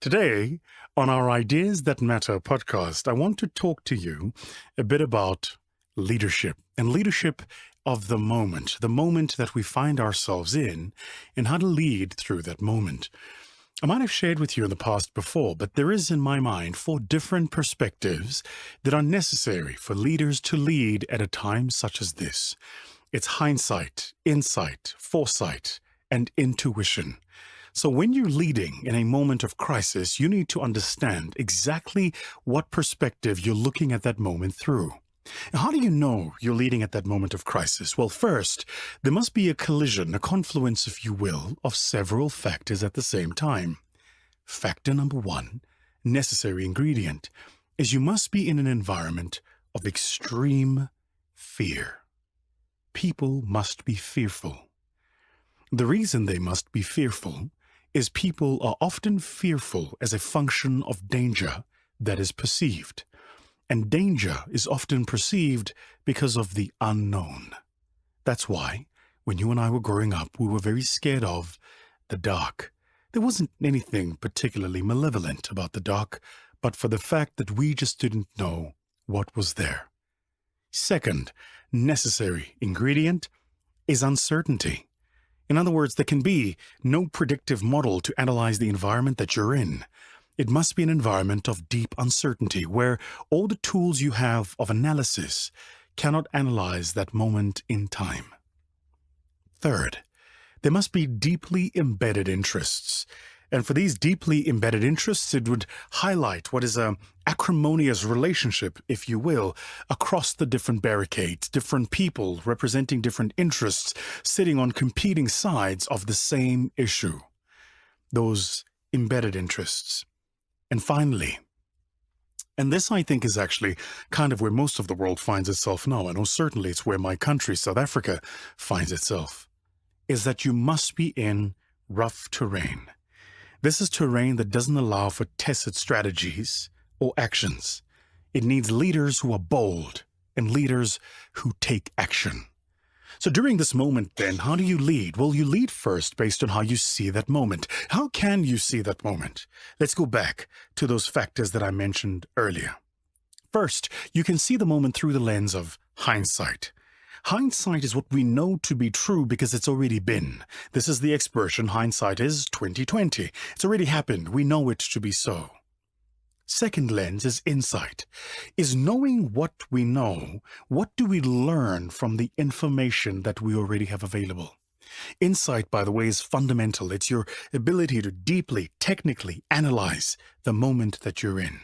Today, on our Ideas That Matter podcast, I want to talk to you a bit about leadership and leadership of the moment that we find ourselves in, and how to lead through that moment. I might have shared with you in the past before, but there is in my mind 4 different perspectives that are necessary for leaders to lead at a time such as this. It's hindsight, insight, foresight, and intuition. So when you're leading in a moment of crisis, you need to understand exactly what perspective you're looking at that moment through. Now, how do you know you're leading at that moment of crisis? Well, first, there must be a collision, a confluence, if you will, of several factors at the same time. Factor number 1, necessary ingredient, is you must be in an environment of extreme fear. People must be fearful. The reason they must be fearful is people are often fearful as a function of danger that is perceived. And danger is often perceived because of the unknown. That's why, when you and I were growing up, we were very scared of the dark. There wasn't anything particularly malevolent about the dark, but for the fact that we just didn't know what was there. Second, necessary ingredient is uncertainty. In other words, there can be no predictive model to analyze the environment that you're in. It must be an environment of deep uncertainty where all the tools you have of analysis cannot analyze that moment in time. Third, there must be deeply embedded interests. And for these deeply embedded interests, it would highlight what is an acrimonious relationship, if you will, across the different barricades, different people representing different interests, sitting on competing sides of the same issue. Those embedded interests. And finally, and this I think is actually kind of where most of the world finds itself now, I know certainly it's where my country, South Africa, finds itself, is that you must be in rough terrain. This is terrain that doesn't allow for tacit strategies or actions. It needs leaders who are bold and leaders who take action. So during this moment then, how do you lead? Well, you lead first based on how you see that moment. How can you see that moment? Let's go back to those factors that I mentioned earlier. First, you can see the moment through the lens of hindsight. Hindsight is what we know to be true because it's already been. This is the expression, hindsight is 20/20. It's already happened. We know it to be so. Second lens is insight, is knowing what we know. What do we learn from the information that we already have available? Insight, by the way, is fundamental. It's your ability to deeply, technically analyze the moment that you're in.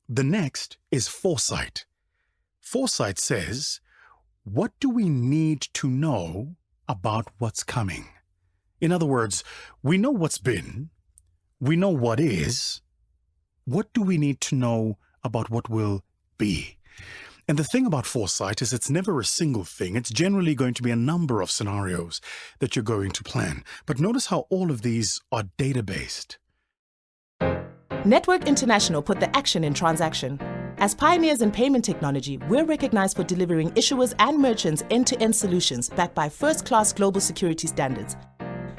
The next is foresight. Foresight says, what do we need to know about what's coming? In other words, we know what's been, we know what is. What do we need to know about what will be? And the thing about foresight is it's never a single thing. It's generally going to be a number of scenarios that you're going to plan. But notice how all of these are data-based. Network International put the action in transaction. As pioneers in payment technology, we're recognized for delivering issuers and merchants end-to-end solutions backed by first-class global security standards.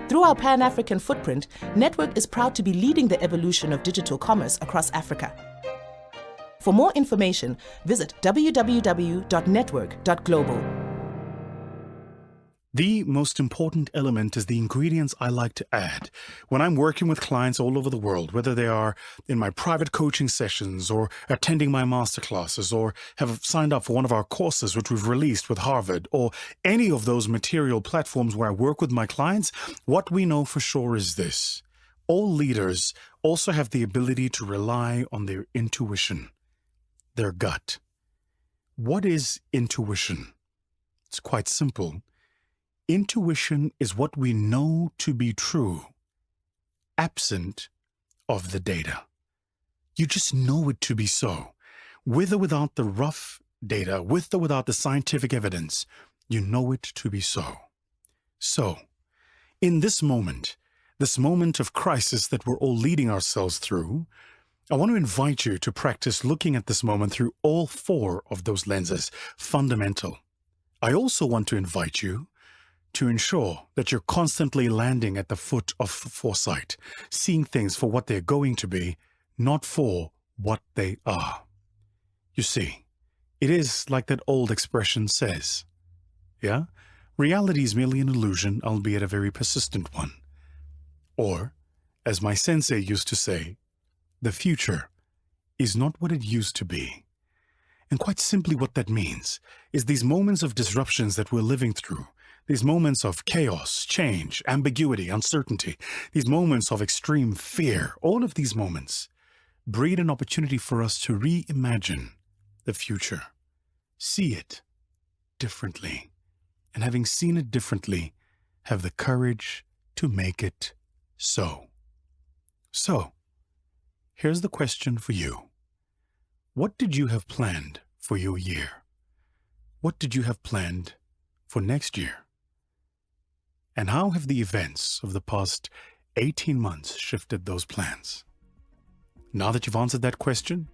Through our Pan-African footprint, Network is proud to be leading the evolution of digital commerce across Africa. For more information, visit www.network.global. The most important element is the ingredients I like to add when I'm working with clients all over the world, whether they are in my private coaching sessions or attending my masterclasses or have signed up for one of our courses which we've released with Harvard or any of those material platforms where I work with my clients. What we know for sure is this. All leaders also have the ability to rely on their intuition, their gut. What is intuition? It's quite simple. Intuition is what we know to be true, absent of the data. You just know it to be so. With or without the rough data, with or without the scientific evidence, you know it to be so. So, in this moment of crisis that we're all leading ourselves through, I want to invite you to practice looking at this moment through all 4 of those lenses, fundamental. I also want to invite you to ensure that you're constantly landing at the foot of foresight, seeing things for what they're going to be, not for what they are. You see, it is like that old expression says, yeah? Reality is merely an illusion, albeit a very persistent one. Or, as my sensei used to say, the future is not what it used to be. And quite simply what that means is these moments of disruptions that we're living through, these moments of chaos, change, ambiguity, uncertainty, these moments of extreme fear, all of these moments breed an opportunity for us to reimagine the future, see it differently, and having seen it differently, have the courage to make it so. So, here's the question for you. What did you have planned for your year? What did you have planned for next year? And how have the events of the past 18 months shifted those plans? Now that you've answered that question,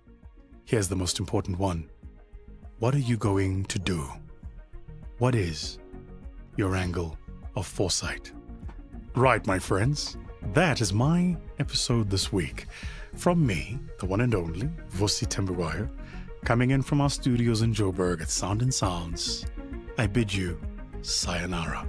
here's the most important one. What are you going to do? What is your angle of foresight? Right, my friends, that is my episode this week. From me, the one and only, Vusi Thembekwayo, coming in from our studios in Joburg at Sound and Sounds, I bid you sayonara.